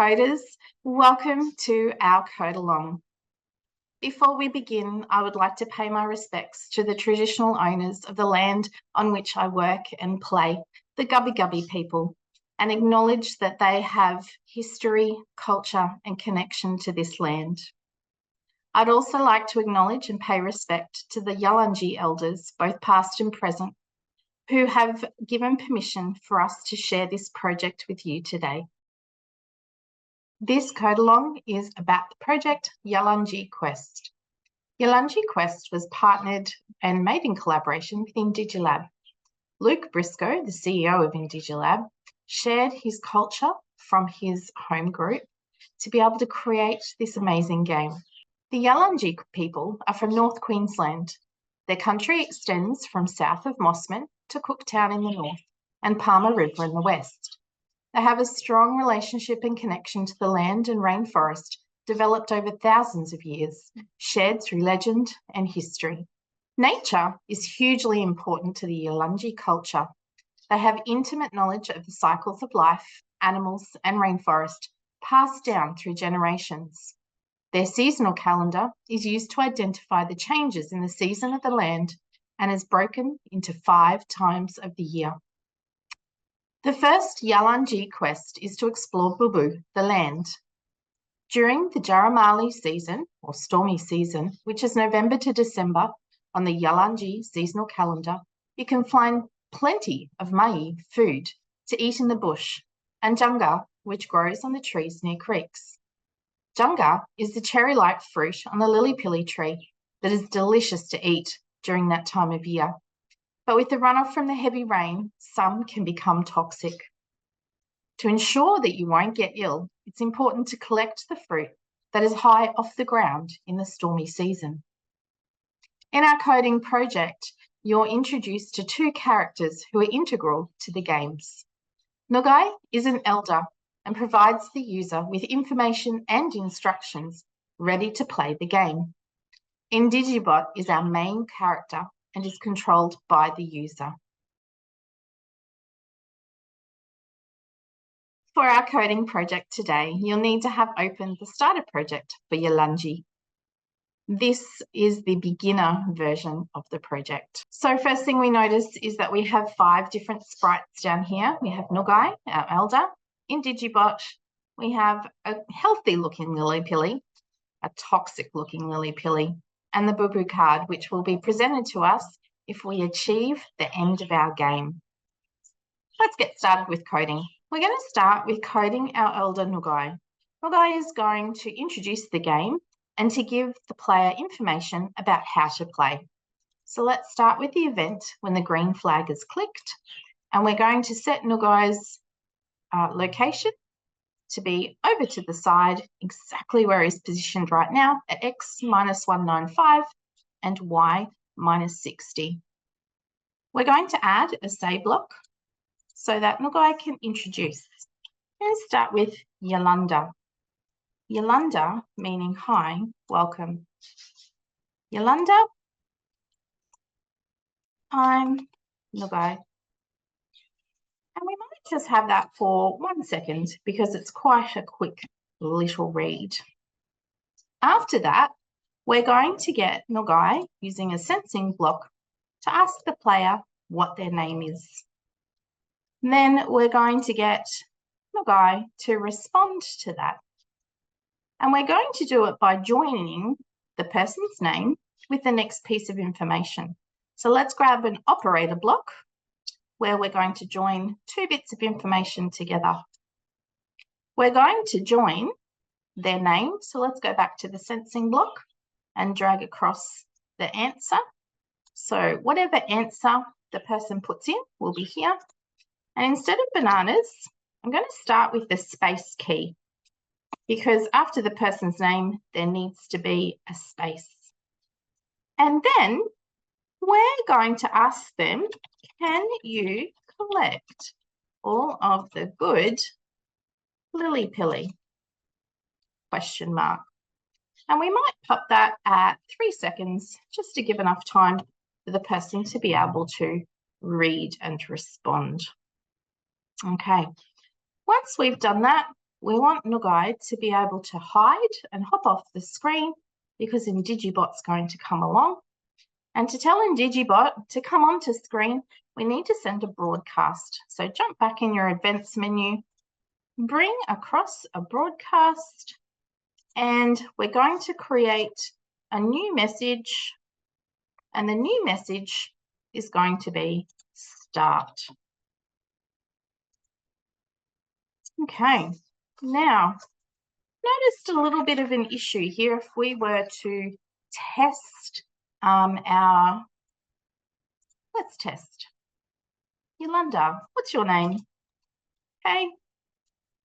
coders, welcome to our Codealong. Before we begin, I would like to pay my respects to the traditional owners of the land on which I work and play, the Gubbi Gubbi people, and acknowledge that they have history, culture, and connection to this land. I'd also like to acknowledge and pay respect to the Yalanji elders, both past and present, who have given permission for us to share this project with you today. This Codealong is about the project Yalanji Quest. Yalanji Quest was partnered and made in collaboration with Indigi Lab. Luke Briscoe, the CEO of Indigi Lab, shared his culture from his home group to be able to create this amazing game. The Yalanji people are from North Queensland. Their country extends from south of Mossman to Cooktown in the north and Palmer River in the west. They have a strong relationship and connection to the land and rainforest developed over thousands of years, shared through legend and history. Nature is hugely important to the Yalanji culture. They have intimate knowledge of the cycles of life, animals and rainforest passed down through generations. Their seasonal calendar is used to identify the changes in the season of the land and is broken into 5 times of the year. The first Yalanji quest is to explore Bubu, the land. During the Jaramali season, or stormy season, which is November to December on the Yalanji seasonal calendar, you can find plenty of mai, food, to eat in the bush, and junga, which grows on the trees near creeks. Junga is the cherry-like fruit on the Lilly Pilly tree that is delicious to eat during that time of year. But with the runoff from the heavy rain, some can become toxic. To ensure that you won't get ill, it's important to collect the fruit that is high off the ground in the stormy season. In our coding project, you're introduced to 2 characters who are integral to the games. Ngukay is an elder and provides the user with information and instructions ready to play the game. Indigi Bot is our main character and is controlled by the user. For our coding project today, you'll need to have opened the starter project for Yalanji. This is the beginner version of the project. So first thing we notice is that we have 5 different sprites down here. We have Ngukay, our elder, Indigi Bot, we have a healthy looking Lilly Pilly, a toxic looking Lilly Pilly, and the Bubu card, which will be presented to us if we achieve the end of our game. Let's get started with coding. We're going to start with coding our elder Ngukay. Ngukay is going to introduce the game and to give the player information about how to play. So let's start with the event when the green flag is clicked, and we're going to set Ngukay's location to be over to the side, exactly where he's positioned right now at X -195 and Y -60. We're going to add a say block so that Ngukay can introduce. Let's start with Yalanda. Yalanda meaning hi, welcome. Yalanda, I'm Ngukay. And we might just have that for 1 second because it's quite a quick little read. After that, we're going to get Ngukay using a sensing block to ask the player what their name is. Then we're going to get Ngukay to respond to that. And we're going to do it by joining the person's name with the next piece of information. So let's grab an operator block where we're going to join 2 bits of information together. We're going to join their name. So let's go back to the sensing block and drag across the answer. So whatever answer the person puts in will be here. And instead of bananas, I'm going to start with the space key because after the person's name, there needs to be a space. And then we're going to ask them, can you collect all of the good Lilly Pilly? Question mark. And we might pop that at 3 seconds just to give enough time for the person to be able to read and respond. Okay. Once we've done that, we want Ngukay to be able to hide and hop off the screen because Indigi Bot's going to come along. And to tell Indigi Bot to come onto screen, we need to send a broadcast. So jump back in your events menu, bring across a broadcast, and we're going to create a new message. And the new message is going to be start. Okay, now noticed a little bit of an issue here. If we were to test let's test. Yolanda, what's your name? Okay,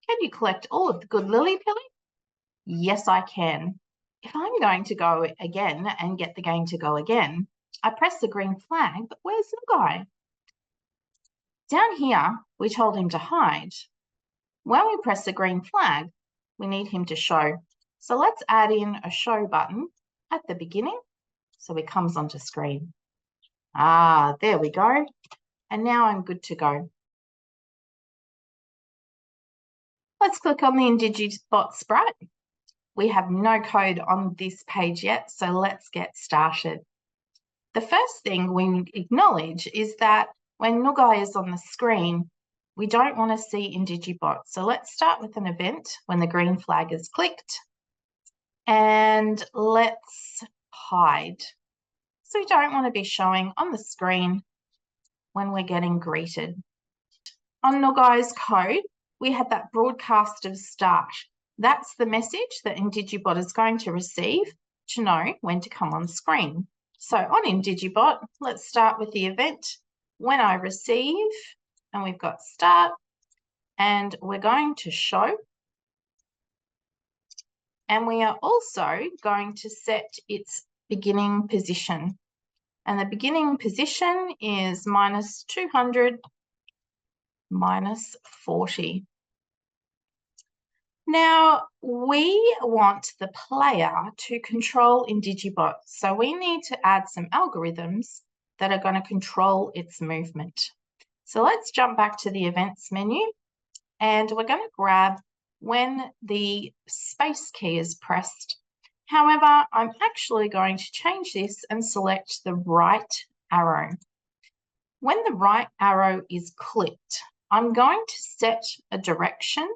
can you collect all of the good Lilly Pilly? Yes, I can. If I'm going to go again and get the game to go again, I press the green flag, but where's Ngukay? Down here, we told him to hide. When we press the green flag, we need him to show. So let's add in a show button at the beginning so he comes onto screen. There we go. And now I'm good to go. Let's click on the Indigi Bot sprite. We have no code on this page yet, so let's get started. The first thing we acknowledge is that when Ngukay is on the screen, we don't want to see Indigi Bot. So let's start with an event when the green flag is clicked, and let's hide. So we don't want to be showing on the screen when we're getting greeted. On Ngukay's code, we had that broadcast of start. That's the message that Indigi Bot is going to receive to know when to come on screen. So on Indigi Bot, let's start with the event when I receive, and we've got start, and we're going to show. And we are also going to set its beginning position. And the beginning position is -200, -40. Now, we want the player to control Indigi Bot. So we need to add some algorithms that are going to control its movement. So let's jump back to the events menu, and we're going to grab when the space key is pressed. However, I'm actually going to change this and select the right arrow. When the right arrow is clicked, I'm going to set a direction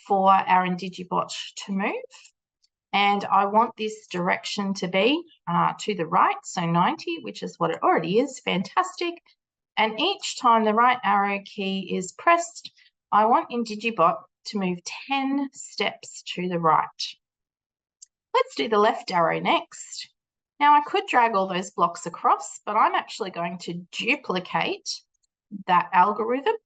for our Indigi Bot to move. And I want this direction to be to the right, so 90, which is what it already is. Fantastic. And each time the right arrow key is pressed, I want Indigi Bot to move 10 steps to the right. Let's do the left arrow next. Now I could drag all those blocks across, but I'm actually going to duplicate that algorithm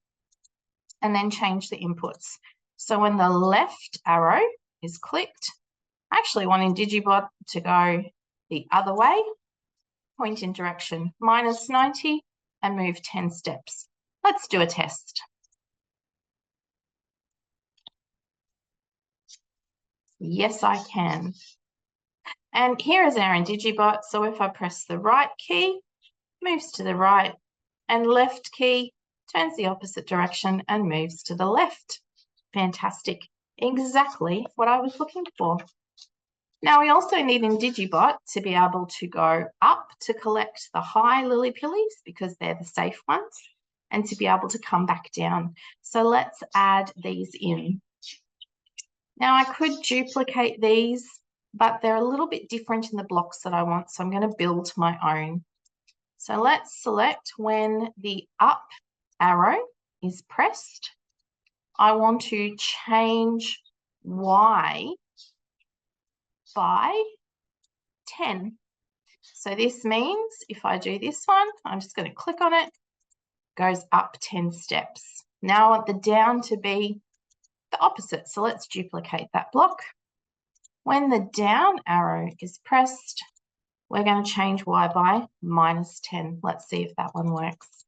and then change the inputs. So when the left arrow is clicked, I actually want Indigi Bot to go the other way, point in direction -90 and move 10 steps. Let's do a test. Yes, I can. And here is our Indigi Bot. So if I press the right key, moves to the right, and left key turns the opposite direction and moves to the left. Fantastic. Exactly what I was looking for. Now we also need Indigi Bot to be able to go up to collect the high Lilly Pillies because they're the safe ones, and to be able to come back down. So let's add these in. Now I could duplicate these, but they're a little bit different in the blocks that I want, so I'm going to build my own. So let's select when the up arrow is pressed. I want to change Y by 10. So this means if I do this one, I'm just going to click on it, goes up 10 steps. Now I want the down to be the opposite. So let's duplicate that block. When the down arrow is pressed, we're going to change Y by -10. Let's see if that one works.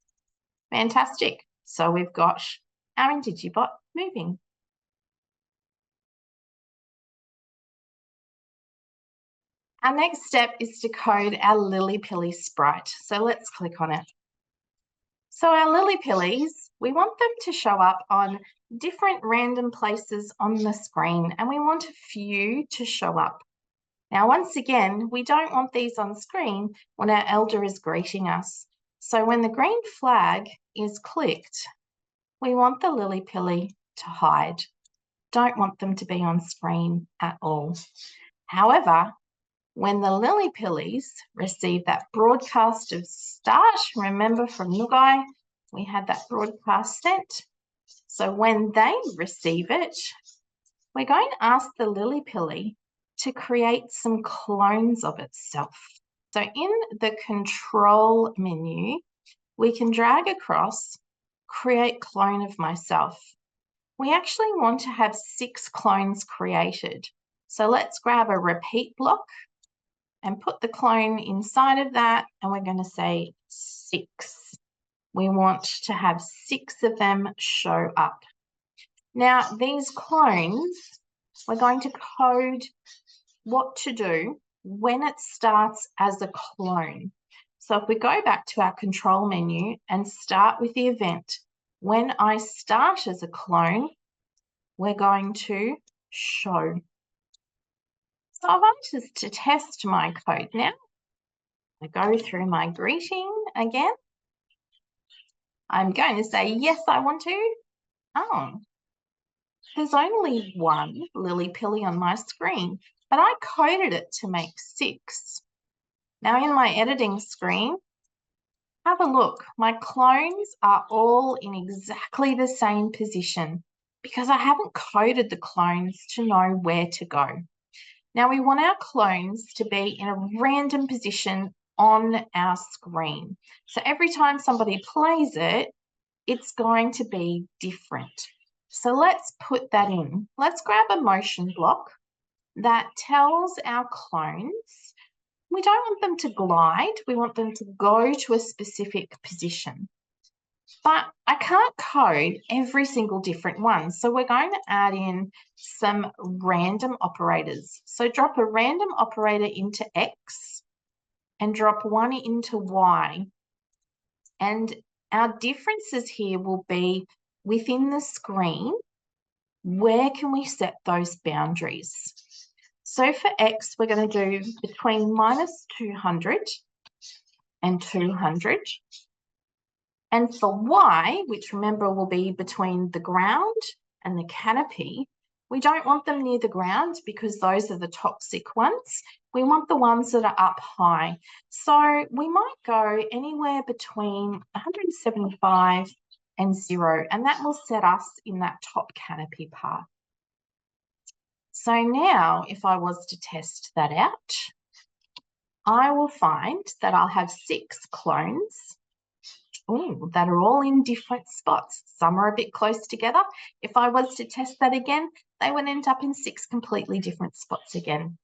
Fantastic. So we've got our Indigi Bot moving. Our next step is to code our Lilly Pilly sprite. So let's click on it. So our Lilly Pillies we want them to show up on different random places on the screen, and we want a few to show up. Now, once again, we don't want these on screen when our elder is greeting us. So when the green flag is clicked, we want the Lilly Pilly to hide. Don't want them to be on screen at all. However, when the Lilly Pillies receive that broadcast of start, remember from Ngukay, we had that broadcast sent. So when they receive it, we're going to ask the Lilly Pilly to create some clones of itself. So in the control menu, we can drag across, create clone of myself. We actually want to have 6 clones created. So let's grab a repeat block and put the clone inside of that, and we're going to say 6. We want to have 6 of them show up. Now, these clones, we're going to code what to do when it starts as a clone. So if we go back to our control menu and start with the event, when I start as a clone, we're going to show. So I want to test my code now. I go through my greeting again. I'm going to say, yes, I want to. Oh, there's only one Lilly Pilly on my screen, but I coded it to make 6. Now in my editing screen, have a look. My clones are all in exactly the same position because I haven't coded the clones to know where to go. Now we want our clones to be in a random position on our screen. So every time somebody plays it, it's going to be different. So let's put that in. Let's grab a motion block that tells our clones, we don't want them to glide, we want them to go to a specific position. But I can't code every single different one. So we're going to add in some random operators. So drop a random operator into X and drop one into Y. And our differences here will be within the screen, where can we set those boundaries? So for X, we're going to do between -200 and 200. And for Y, which remember will be between the ground and the canopy, we don't want them near the ground because those are the toxic ones. We want the ones that are up high. So we might go anywhere between 175 and 0, and that will set us in that top canopy part. So now if I was to test that out, I will find that I'll have 6 clones that are all in different spots. Some are a bit close together. If I was to test that again, they would end up in 6 completely different spots again.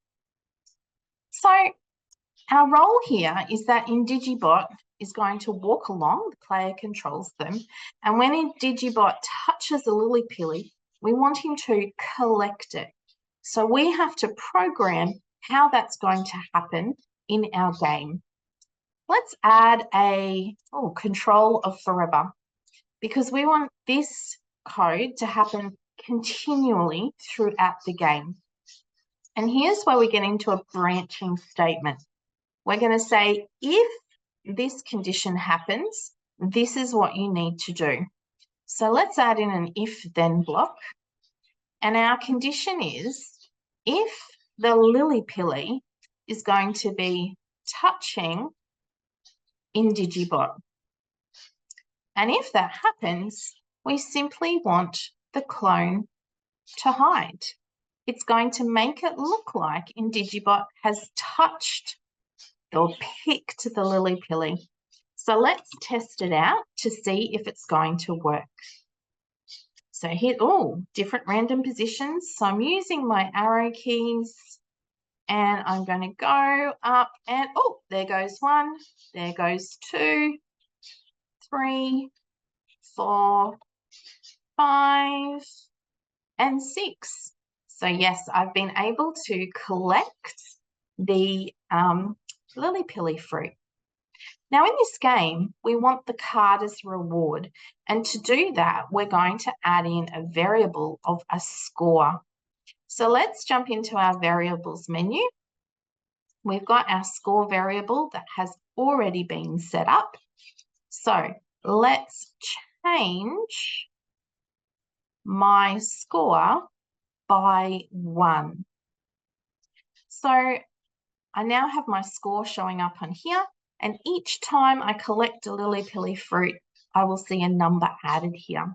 So our role here is that Indigi Bot is going to walk along, the player controls them, and when Indigi Bot touches a Lilly Pilly, we want him to collect it. So we have to program how that's going to happen in our game. Let's add a control of forever, because we want this code to happen continually throughout the game. And here's where we get into a branching statement. We're going to say, if this condition happens, this is what you need to do. So let's add in an if-then block. And our condition is, if the Lilly Pilly is going to be touching Indigi Bot. And if that happens, we simply want the clone to hide. It's going to make it look like Indigi Bot has touched or picked the Lilly Pilly. So let's test it out to see if it's going to work. So here, different random positions. So I'm using my arrow keys and I'm going to go up and, there goes 1, there goes 2, 3, 4, 5, and 6. So yes, I've been able to collect the Lilly Pilly fruit. Now in this game, we want the card as reward. And to do that, we're going to add in a variable of a score. So let's jump into our variables menu. We've got our score variable that has already been set up. So let's change my score by 1. So I now have my score showing up on here, and each time I collect a Lilly Pilly fruit, I will see a number added here.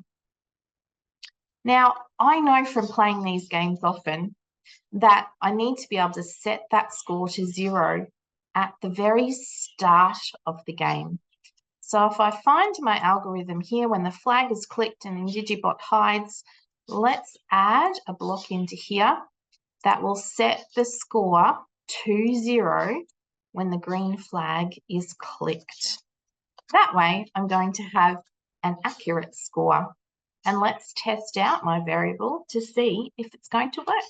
Now, I know from playing these games often that I need to be able to set that score to 0 at the very start of the game. So if I find my algorithm here, when the flag is clicked and Indigi Bot hides, let's add a block into here that will set the score to 0 when the green flag is clicked. That way, I'm going to have an accurate score. And let's test out my variable to see if it's going to work.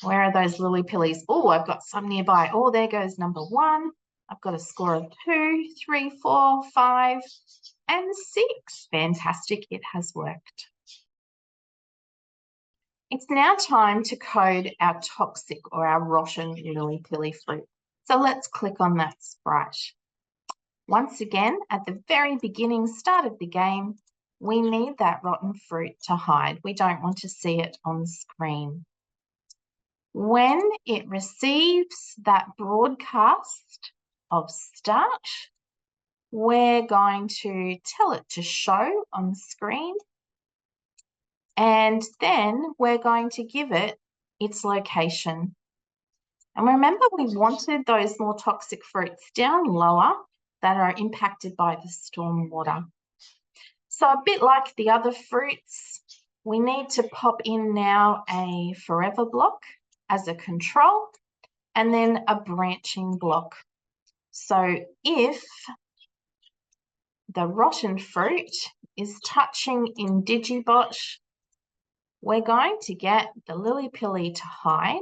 Where are those Lilly Pillies? Oh, I've got some nearby. Oh, there goes number 1. I've got a score of 2, 3, 4, 5, and 6. Fantastic, it has worked. It's now time to code our toxic or our rotten Lilly Pilly fruit. So let's click on that sprite. Once again, at the very beginning, start of the game, we need that rotten fruit to hide. We don't want to see it on screen. When it receives that broadcast of start, we're going to tell it to show on screen, and then we're going to give it its location. And remember, we wanted those more toxic fruits down lower that are impacted by the storm water. So a bit like the other fruits, we need to pop in now a forever block as a control, and then a branching block. So if the rotten fruit is touching Indigi Bot, we're going to get the Lilly Pilly to hide,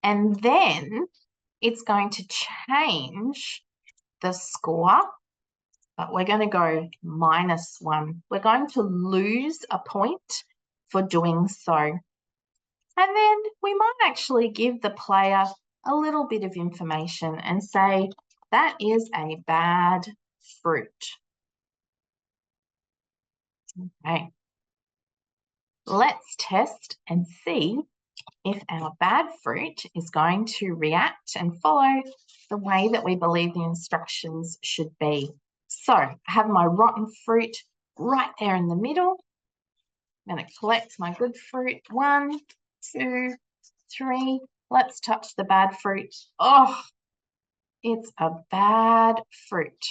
and then it's going to change the score, but we're going to go -1. We're going to lose a point for doing so. And then we might actually give the player a little bit of information and say, that is a bad fruit. Okay. Let's test and see if our bad fruit is going to react and follow the way that we believe the instructions should be. So I have my rotten fruit right there in the middle. I'm going to collect my good fruit. 1, 2, 3. Let's touch the bad fruit. Oh, it's a bad fruit.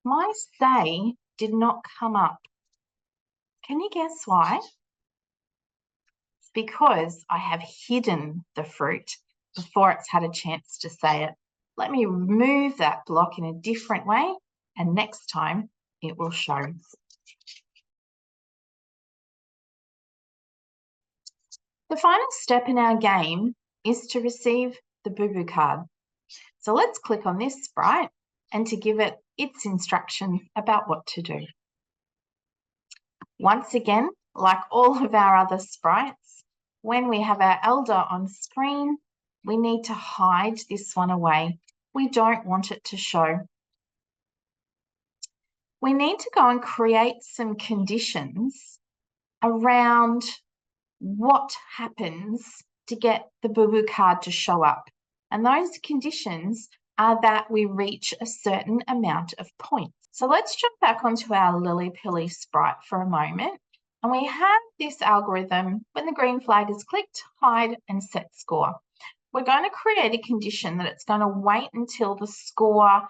My say did not come up. Can you guess why? It's because I have hidden the fruit before it's had a chance to say it. Let me move that block in a different way, and next time it will show. The final step in our game is to receive the Bubu card. So let's click on this sprite and to give it its instructions about what to do. Once again, like all of our other sprites, when we have our elder on screen, we need to hide this one away. We don't want it to show. We need to go and create some conditions around what happens to get the Bubu card to show up. And those conditions are that we reach a certain amount of points. So let's jump back onto our Lilly Pilly sprite for a moment. And we have this algorithm, when the green flag is clicked, hide and set score. We're going to create a condition that it's going to wait until the score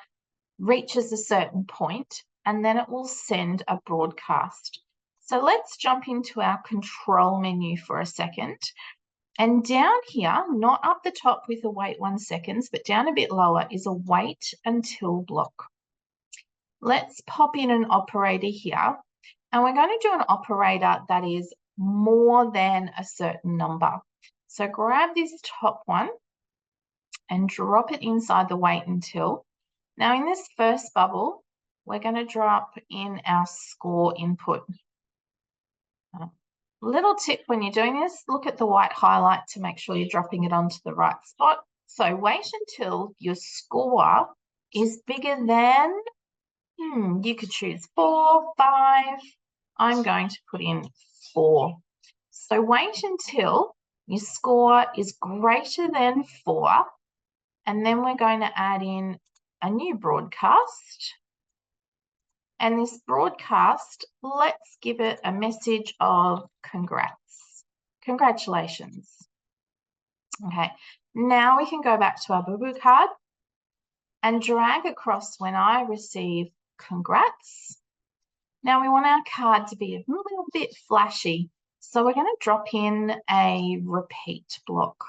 reaches a certain point, and then it will send a broadcast. So let's jump into our control menu for a second. And down here, not up the top with a wait 1 second, but down a bit lower is a wait until block. Let's pop in an operator here, and we're going to do an operator that is more than a certain number. So grab this top one and drop it inside the wait until. Now in this first bubble, we're going to drop in our score input. Little tip when you're doing this, look at the white highlight to make sure you're dropping it onto the right spot. So wait until your score is bigger than, you could choose 4, 5. I'm going to put in 4. So wait until your score is greater than 4, and then we're going to add in a new broadcast. And this broadcast, let's give it a message of congrats. Congratulations. Okay, now we can go back to our Bubu card and drag across when I receive congrats. Now we want our card to be a little bit flashy. So we're going to drop in a repeat block.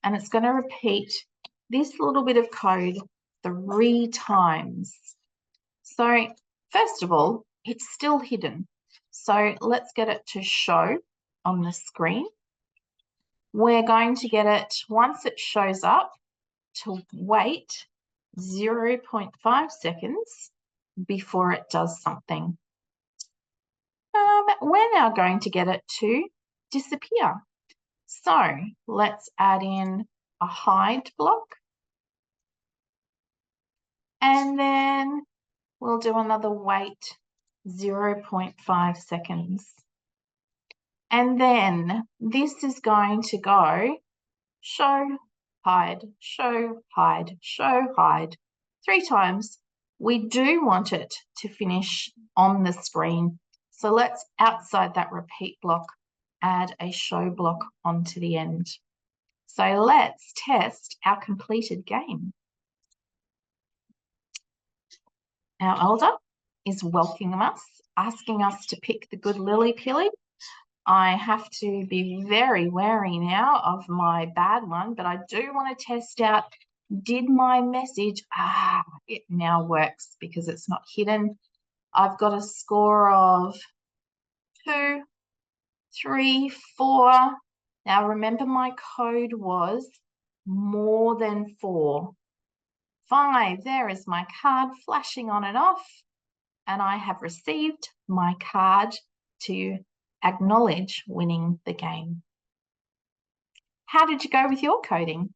And it's going to repeat this little bit of code 3 times. So first of all, it's still hidden. So let's get it to show on the screen. We're going to get it, once it shows up, to wait 0.5 seconds before it does something. We're now going to get it to disappear. So let's add in a hide block. And then we'll do another wait 0.5 seconds. And then this is going to go show, hide, show, hide, show, hide 3 times. We do want it to finish on the screen. So let's, outside that repeat block, add a show block onto the end. So let's test our completed game. Our elder is welcoming us, asking us to pick the good Lilly Pilly. I have to be very wary now of my bad one, but I do want to test out, did my message, it now works because it's not hidden. I've got a score of 2, 3, 4. Now remember my code was more than 4. 5, there is my card flashing on and off, and I have received my card to acknowledge winning the game. How did you go with your coding?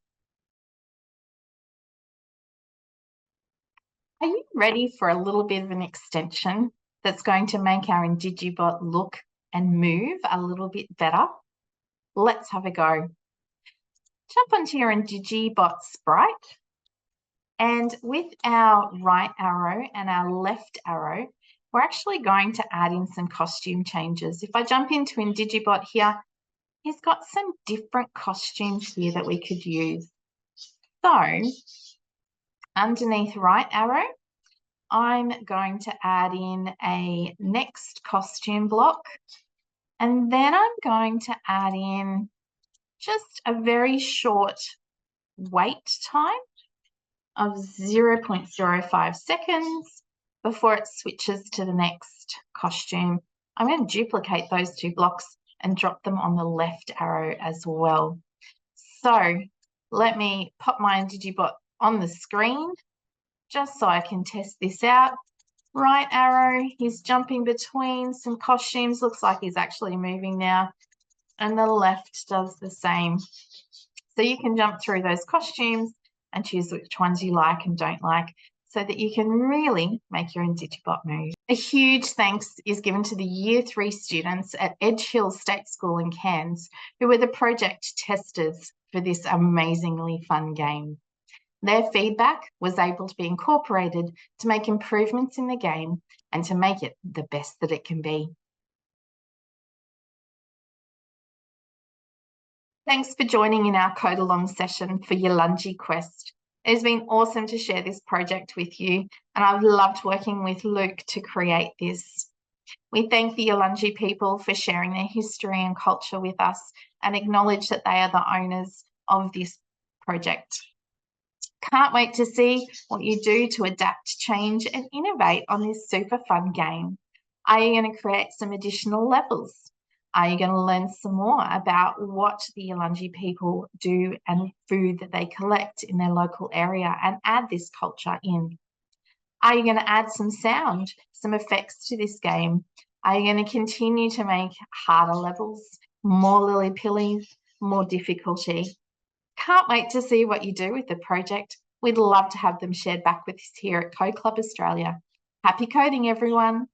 Are you ready for a little bit of an extension that's going to make our Indigi Bot look and move a little bit better? Let's have a go. Jump onto your Indigi Bot sprite, and with our right arrow and our left arrow, we're actually going to add in some costume changes. If I jump into Indigi Bot here, he's got some different costumes here that we could use. So underneath right arrow, I'm going to add in a next costume block, and then I'm going to add in just a very short wait time of 0.05 seconds before it switches to the next costume. I'm going to duplicate those 2 blocks and drop them on the left arrow as well. So let me pop my Indigi Bot on the screen just so I can test this out. Right arrow, he's jumping between some costumes. Looks like he's actually moving now. And the left does the same. So you can jump through those costumes and choose which ones you like and don't like, so that you can really make your Indigi Bot move. A huge thanks is given to the Year 3 students at Edge Hill State School in Cairns, who were the project testers for this amazingly fun game. Their feedback was able to be incorporated to make improvements in the game and to make it the best that it can be. Thanks for joining in our Codealong session for Yalanji Quest. It has been awesome to share this project with you, and I've loved working with Luke to create this. We thank the Yalanji people for sharing their history and culture with us and acknowledge that they are the owners of this project. Can't wait to see what you do to adapt, change and innovate on this super fun game. Are you going to create some additional levels? Are you going to learn some more about what the Yalanji people do and food that they collect in their local area and add this culture in? Are you going to add some sound, some effects to this game? Are you going to continue to make harder levels, more Lilly Pillies, more difficulty? Can't wait to see what you do with the project. We'd love to have them shared back with us here at Code Club Australia. Happy coding, everyone.